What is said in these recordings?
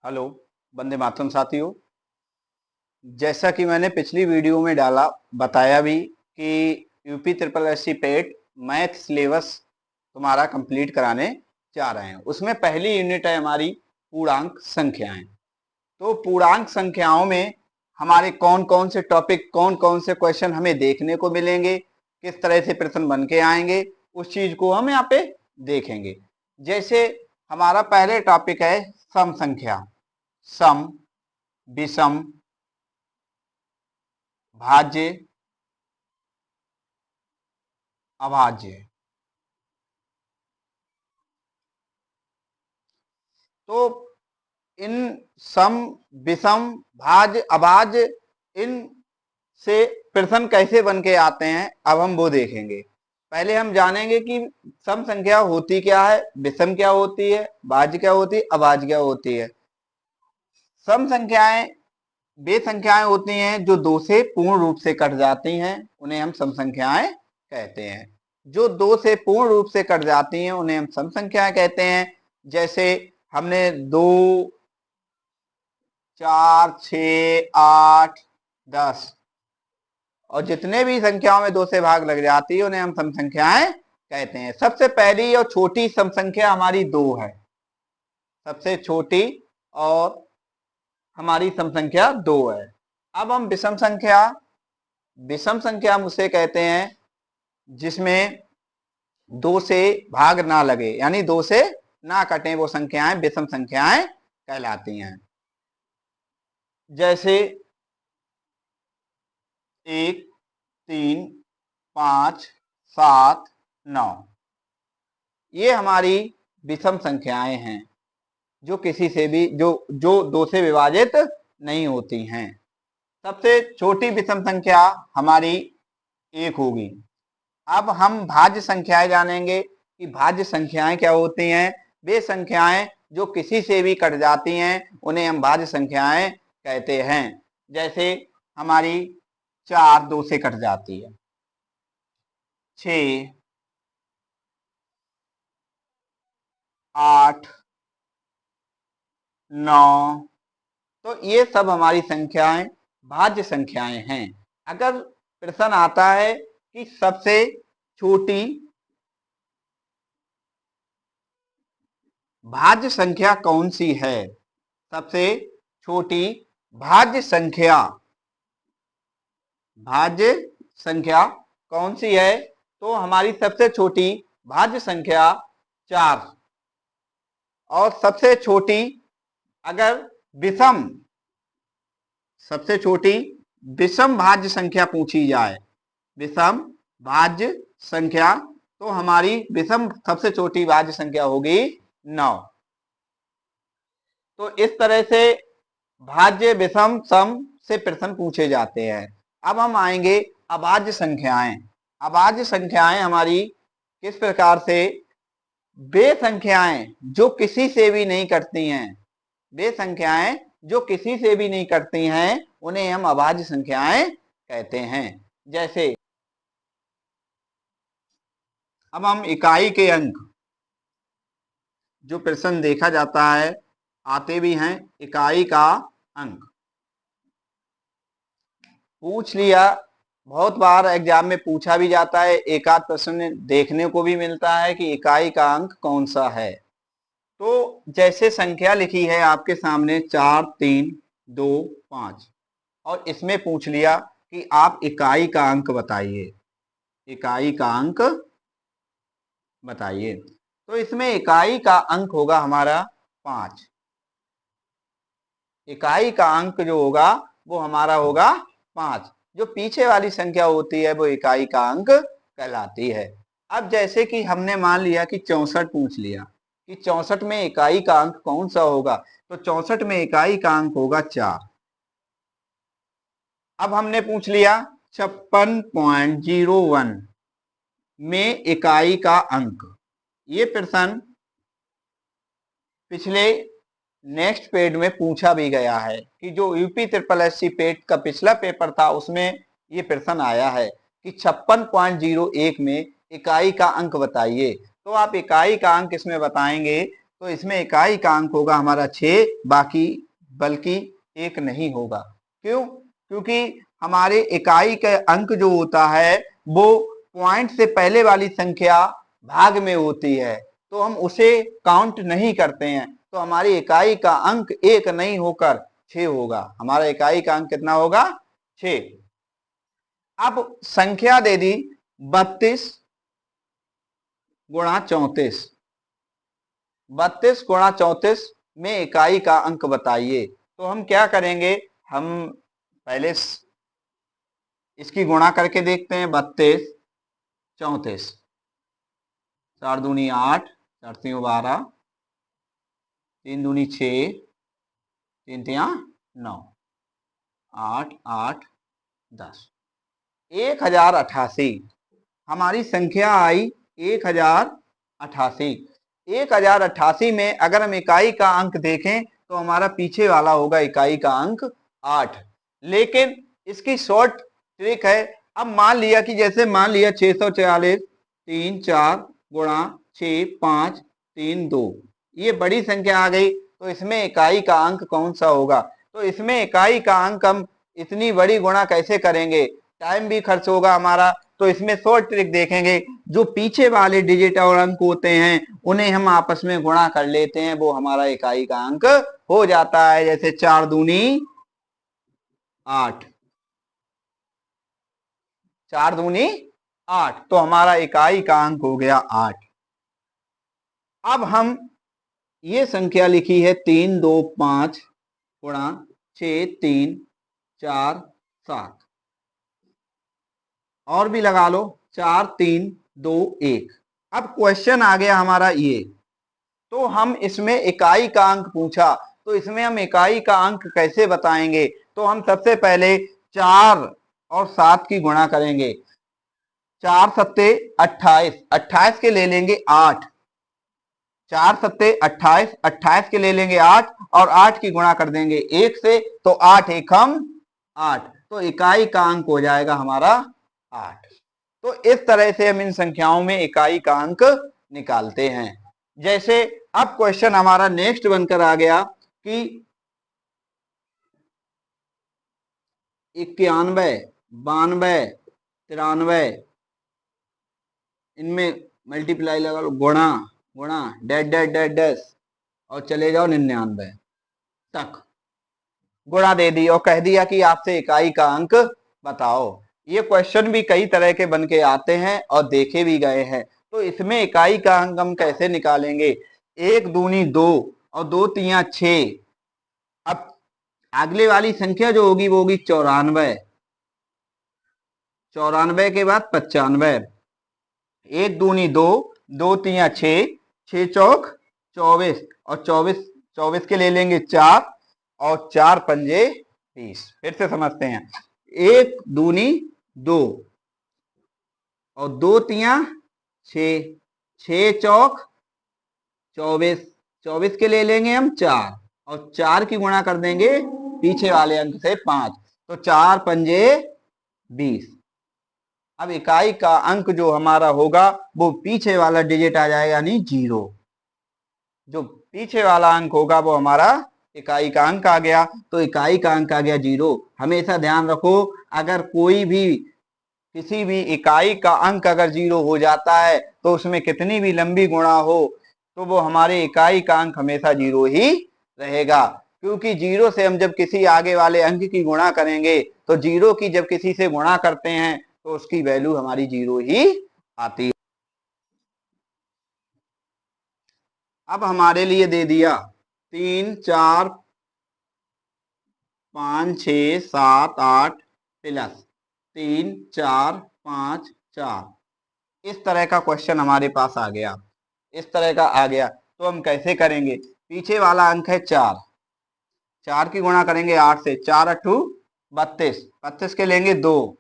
Hello, Vande Mataram साथियों। जैसा कि मैंने पिछली वीडियो में बताया भी कि यूपी ट्रिपल एस सी पेट मैथ सिलेबस तुम्हारा कंप्लीट कराने जा रहे हैं। उसमें पहली यूनिट है हमारी पूर्णांक संख्याएं। तो पूर्णांक संख्याओं में हमारे कौन कौन से टॉपिक, कौन कौन से क्वेश्चन हमें देखने को मिलेंगे, किस तरह से प्रश्न बन के आएंगे, उस चीज को हम यहाँ पे देखेंगे। जैसे हमारा पहले टॉपिक है सम संख्या, सम, विषम, भाज्य, अभाज्य। तो इन सम, विषम, भाज्य, अभाज्य, इन से प्रश्न कैसे बन के आते हैं अब हम वो देखेंगे। पहले हम जानेंगे कि सम संख्या होती क्या है, विषम क्या होती है, भाज्य क्या होती है, अभाज्य क्या होती है। सम संख्याएं वे संख्याएं होती हैं जो दो से पूर्ण रूप से कट जाती हैं, उन्हें हम सम संख्याएं कहते हैं। जो दो से पूर्ण रूप से कट जाती हैं उन्हें हम सम संख्याएं कहते हैं। जैसे हमने 2, 4, 6, 8, 10 और जितने भी संख्याओं में 2 से भाग लग जाती है उन्हें हम सम संख्याएं कहते हैं। सबसे पहली और छोटी सम संख्या हमारी 2 है, सबसे छोटी और हमारी सम संख्या 2 है। अब हम विषम संख्या, विषम संख्या हम उसे कहते हैं जिसमें 2 से भाग ना लगे, यानी 2 से ना कटे, वो संख्याएं विषम संख्याएं कहलाती हैं। जैसे 1, 3, 5, 7, 9, ये हमारी विषम संख्याएं हैं जो किसी से भी जो 2 से विभाजित नहीं होती हैं। सबसे छोटी विषम संख्या हमारी 1 होगी। अब हम भाज्य संख्याएं जानेंगे कि भाज्य संख्याएं क्या होती हैं। वे संख्याएं जो किसी से भी कट जाती हैं उन्हें हम भाज्य संख्याएं कहते हैं। जैसे हमारी 4 2 से कट जाती है, 6, 8, 9, तो ये सब हमारी संख्याएं भाज्य संख्याएं हैं। अगर प्रश्न आता है कि सबसे छोटी भाज्य संख्या कौन सी है, सबसे छोटी भाज्य संख्या, भाज्य संख्या कौन सी है, तो हमारी सबसे छोटी भाज्य संख्या 4। और सबसे छोटी अगर विषम, सबसे छोटी विषम भाज्य संख्या पूछी जाए, विषम भाज्य संख्या, तो हमारी विषम सबसे छोटी भाज्य संख्या होगी 9। तो इस तरह से भाज्य, विषम, सम से प्रश्न पूछे जाते हैं। अब हम आएंगे अभाज्य संख्याएं। अभाज्य संख्याएं हमारी किस प्रकार से, वे संख्याएं जो किसी से भी नहीं कटती हैं, वे संख्याएं जो किसी से भी नहीं कटती हैं उन्हें हम अभाज्य संख्याएं कहते हैं। जैसे अब हम इकाई के अंक, जो प्रश्न देखा जाता है, आते भी हैं, इकाई का अंक पूछ लिया, बहुत बार एग्जाम में पूछा भी जाता है, एक आध प्रश्न देखने को भी मिलता है कि इकाई का अंक कौन सा है। तो जैसे संख्या लिखी है आपके सामने 4, 3, 2, 5, और इसमें पूछ लिया कि आप इकाई का अंक बताइए, इकाई का अंक बताइए। तो इसमें इकाई का अंक होगा हमारा 5। इकाई का अंक जो होगा वो हमारा होगा 5। जो पीछे वाली संख्या होती है वो इकाई का अंक कहलाती है। अब जैसे कि हमने मान लिया कि 64 पूछ लिया कि 64 में इकाई का अंक कौन सा होगा, तो 64 में इकाई का अंक होगा 4। अब हमने पूछ लिया 56.01 में इकाई का अंक। ये प्रश्न पिछले नेक्स्ट पेड में पूछा भी गया है कि जो यूपी ट्रिपल एस सी पेट का पिछला पेपर था उसमें ये प्रश्न आया है कि 56.01 में इकाई का अंक बताइए। तो आप इकाई का अंक इसमें बताएंगे तो इसमें इकाई का अंक होगा हमारा 6, बाकी बल्कि 1 नहीं होगा। क्यों? क्योंकि हमारे इकाई का अंक जो होता है वो पॉइंट से पहले वाली संख्या भाग में होती है, तो हम उसे काउंट नहीं करते हैं। तो हमारी इकाई का अंक 1 नहीं होकर 6 होगा। हमारा इकाई का अंक कितना होगा? 6। अब संख्या दे दी 32 गुणा 34। 32 गुणा 34 में इकाई का अंक बताइए। तो हम क्या करेंगे, हम पहले इसकी गुणा करके देखते हैं। 32 34, 4 दूनी 8, 4 तीन 12, 3 दूनी 6, 3 तिया 9, 8 8 10, 1088 हमारी संख्या आई। 1088। 1088 में अगर हम इकाई का अंक देखें तो हमारा पीछे वाला होगा इकाई का अंक 8। लेकिन इसकी शॉर्ट ट्रिक है। अब मान लिया कि जैसे मान लिया 644 3 4 गुणा 6 5 3 2, ये बड़ी संख्या आ गई, तो इसमें इकाई का अंक कौन सा होगा? तो इसमें इकाई का अंक हम इतनी बड़ी गुणा कैसे करेंगे, टाइम भी खर्च होगा हमारा। तो इसमें शॉर्ट ट्रिक देखेंगे, जो पीछे वाले डिजिट और अंक होते हैं उन्हें हम आपस में गुणा कर लेते हैं, वो हमारा इकाई का अंक हो जाता है। जैसे 4 दूनी 8, 4 दूनी 8, तो हमारा इकाई का अंक हो गया 8। अब हम ये संख्या लिखी है 3 2 5 गुणा 6 3 4 7, और भी लगा लो 4 3 2 1। अब क्वेश्चन आ गया हमारा ये, तो हम इसमें इकाई का अंक पूछा, तो इसमें हम इकाई का अंक कैसे बताएंगे? तो हम सबसे पहले 4 और 7 की गुणा करेंगे। 4 सत्ते 28, 28 के ले लेंगे 8, 4 सत्ते 28, 28 के ले लेंगे 8, और 8 की गुणा कर देंगे 1 से, तो 8 एकम 8, तो इकाई का अंक हो जाएगा हमारा 8। तो इस तरह से हम इन संख्याओं में इकाई का अंक निकालते हैं। जैसे अब क्वेश्चन हमारा नेक्स्ट बनकर आ गया कि 91 92 93, इनमें मल्टीप्लाई लगा लो, गुणा गुणा डैश डैश डैश डैश, और चले जाओ 99 तक। गुणा दे दी और कह दिया कि आपसे इकाई का अंक बताओ। ये क्वेश्चन भी कई तरह के बन के आते हैं और देखे भी गए हैं। तो इसमें इकाई का अंक हम कैसे निकालेंगे? 1 दूनी 2 और 2 तिया 6। अब अगले वाली संख्या जो होगी वो होगी 94, 94 के बाद 95। 1 दूनी 2, 2 तिया 6, 6 चौक 24, और 24 के ले लेंगे 4, और 4 पंजे 20। फिर से समझते हैं। 1 दूनी 2 और 2 तिया 6, 6 चौक 24, 24 के ले लेंगे हम 4, और 4 की गुणा कर देंगे पीछे वाले अंक से 5, तो 4 पंजे 20। अब इकाई का अंक जो हमारा होगा वो पीछे वाला डिजिट आ जाएगा, यानी 0। जो पीछे वाला अंक होगा वो हमारा इकाई का अंक आ गया। तो इकाई का अंक आ गया 0। हमेशा ध्यान रखो, अगर कोई भी किसी भी इकाई का अंक अगर 0 हो जाता है तो उसमें कितनी भी लंबी गुणा हो तो वो हमारे इकाई का अंक हमेशा 0 ही रहेगा। क्योंकि 0 से हम जब किसी आगे वाले अंक की गुणा करेंगे तो 0 की जब किसी से गुणा करते हैं तो उसकी वैल्यू हमारी 0 ही आती है। अब हमारे लिए दे दिया 3 4 5 6 7 8 प्लस 3 4 5 4, इस तरह का क्वेश्चन हमारे पास आ गया। इस तरह का आ गया तो हम कैसे करेंगे? पीछे वाला अंक है 4, 4 की गुणा करेंगे 8 से, 4 अट्ठू 32, 32 के लेंगे 2,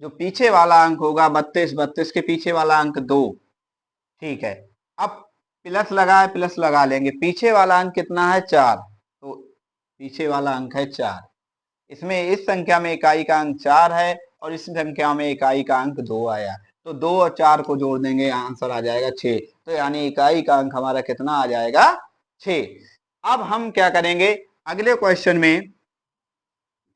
जो पीछे वाला अंक होगा 32, 32 के पीछे वाला अंक 2। ठीक है, अब प्लस लगा है, प्लस लगा लेंगे। पीछे वाला अंक कितना है? 4, तो पीछे वाला अंक है 4। इसमें इस संख्या में इकाई का अंक 4 है और इस संख्या में इकाई का अंक 2 आया, तो 2 और 4 को जोड़ देंगे, आंसर आ जाएगा 6। तो यानी इकाई का अंक हमारा कितना आ जाएगा? 6। अब हम क्या करेंगे अगले क्वेश्चन में,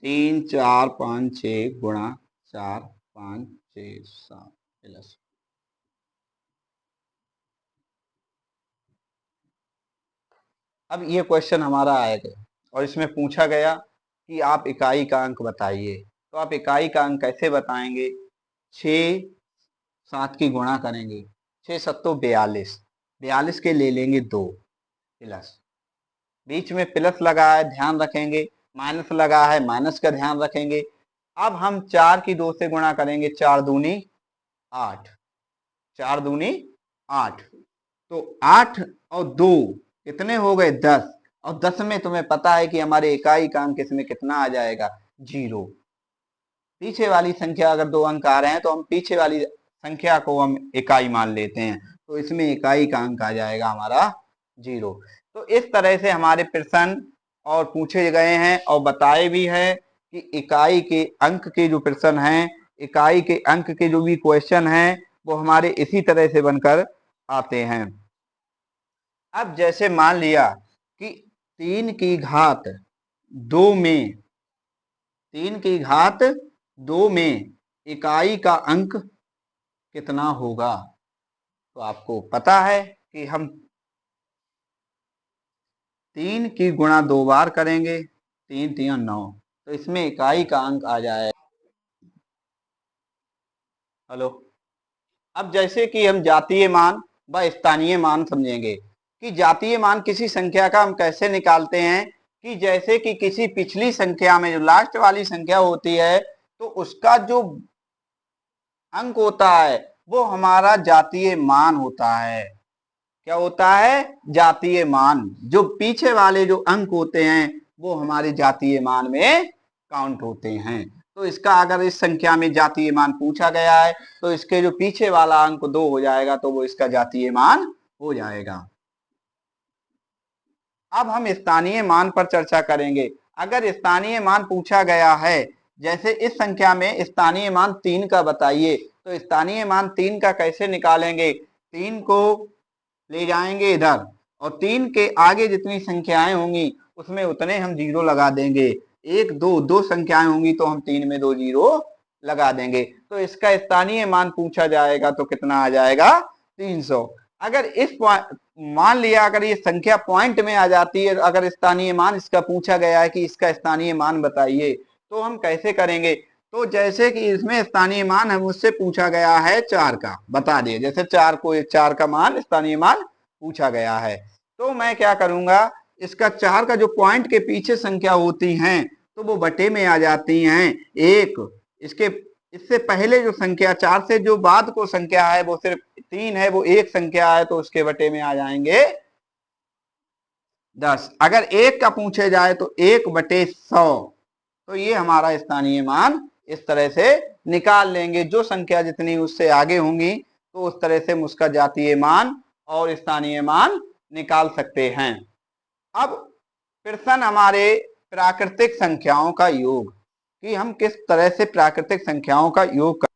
3 4 5 6 गुणा 4 5 6 7 प्लस, अब ये क्वेश्चन हमारा आएगा और इसमें पूछा गया कि आप इकाई का अंक बताइए। तो आप इकाई का अंक कैसे बताएंगे? 6 7 की गुणा करेंगे, 6 सत्तो 42, 42 के ले लेंगे 2 प्लस, बीच में प्लस लगा है ध्यान रखेंगे, माइनस लगा है माइनस का ध्यान रखेंगे। अब हम 4 की 2 से गुणा करेंगे, 4 दूनी 8, 4 दूनी 8, तो 8 और 2 कितने हो गए 10, और 10 में तुम्हें पता है कि हमारे इकाई का अंक इसमें कितना आ जाएगा 0। पीछे वाली संख्या अगर 2 अंक आ रहे हैं तो हम पीछे वाली संख्या को हम इकाई मान लेते हैं, तो इसमें इकाई का अंक आ जाएगा हमारा 0। तो इस तरह से हमारे प्रश्न और पूछे गए हैं और बताए भी है कि इकाई के अंक के जो प्रश्न हैं, इकाई के अंक के जो भी क्वेश्चन हैं वो हमारे इसी तरह से बनकर आते हैं। अब जैसे मान लिया कि 3 की घात 2 में, 3 की घात 2 में इकाई का अंक कितना होगा? तो आपको पता है कि हम 3 की गुणा 2 बार करेंगे, 3 3 9, तो इसमें इकाई का अंक आ जाए। हेलो, अब जैसे कि हम जातीय मान व स्थानीय मान समझेंगे कि जातीय मान किसी संख्या का हम कैसे निकालते हैं, कि जैसे कि किसी पिछली संख्या में जो लास्ट वाली संख्या होती है तो उसका जो अंक होता है वो हमारा जातीय मान होता है। क्या होता है? जातीय मान। जो पीछे वाले जो अंक होते हैं वो हमारे जातीय मान में काउंट होते हैं। तो इसका अगर इस संख्या में जातीय मान पूछा गया है तो इसके जो पीछे वाला अंक 2 हो जाएगा तो वो इसका जातीय मान हो जाएगा। अब हम स्थानीय मान पर चर्चा करेंगे। अगर स्थानीय मान पूछा गया है, जैसे इस संख्या में स्थानीय मान 3 का बताइए, तो स्थानीय मान 3 का कैसे निकालेंगे? 3 को ले जाएंगे इधर और 3 के आगे जितनी संख्याएं होंगी उसमें उतने हम 0 लगा देंगे। 1 2 दो संख्याएं होंगी तो हम 3 में 2 0 लगा देंगे। तो इसका स्थानीय मान पूछा जाएगा तो कितना आ जाएगा? 300। अगर इस मान लिया अगर ये संख्या पॉइंट में आ जाती है, अगर स्थानीय मान इसका पूछा गया है कि इसका स्थानीय मान बताइए, तो हम कैसे करेंगे? तो जैसे कि इसमें स्थानीय मान हम उससे पूछा गया है 4 का, बता दिए जैसे 4 को 4 का मान स्थानीय मान पूछा गया है, तो मैं क्या करूंगा, इसका 4 का जो पॉइंट के पीछे संख्या होती हैं तो वो बटे में आ जाती हैं। एक इसके इससे पहले जो संख्या 4 से जो बाद को संख्या है वो सिर्फ 3 है, वो एक संख्या है तो उसके बटे में आ जाएंगे 10। अगर 1 का पूछे जाए तो 1/100। तो ये हमारा स्थानीय मान इस तरह से निकाल लेंगे। जो संख्या जितनी उससे आगे होंगी तो उस तरह से हम उसका जातीय मान और स्थानीय मान निकाल सकते हैं। अब प्रश्न हमारे प्राकृतिक संख्याओं का योग, कि हम किस तरह से प्राकृतिक संख्याओं का योग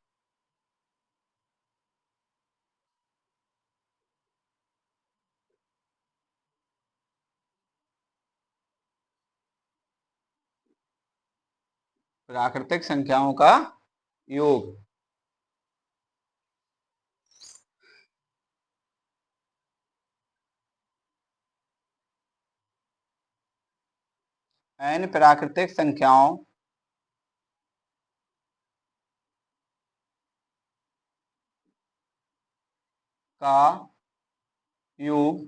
प्राकृतिक संख्याओं का योग। n प्राकृतिक संख्याओं का योग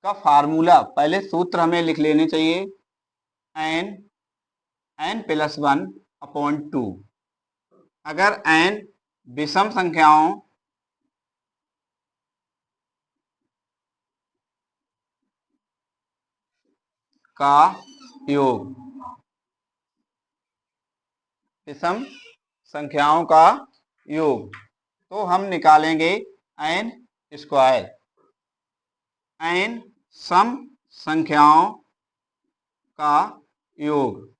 का फार्मूला, पहले सूत्र हमें लिख लेने चाहिए, n+1/2। अगर n विषम संख्याओं का योग, विषम संख्याओं का योग, तो हम निकालेंगे n स्क्वायर। n सम संख्याओं का योग,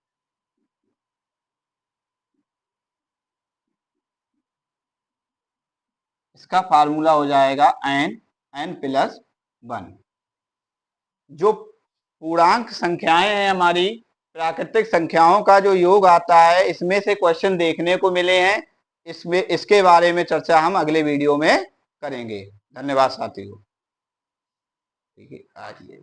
इसका फार्मूला हो जाएगा n+1/2। 1। जो पूर्णांक संख्याएं हैं हमारी, प्राकृतिक संख्याओं का जो योग आता है, इसमें से क्वेश्चन देखने को मिले हैं। इसमें इसके बारे में चर्चा हम अगले वीडियो में करेंगे। धन्यवाद साथियों। ठीक है, आज ये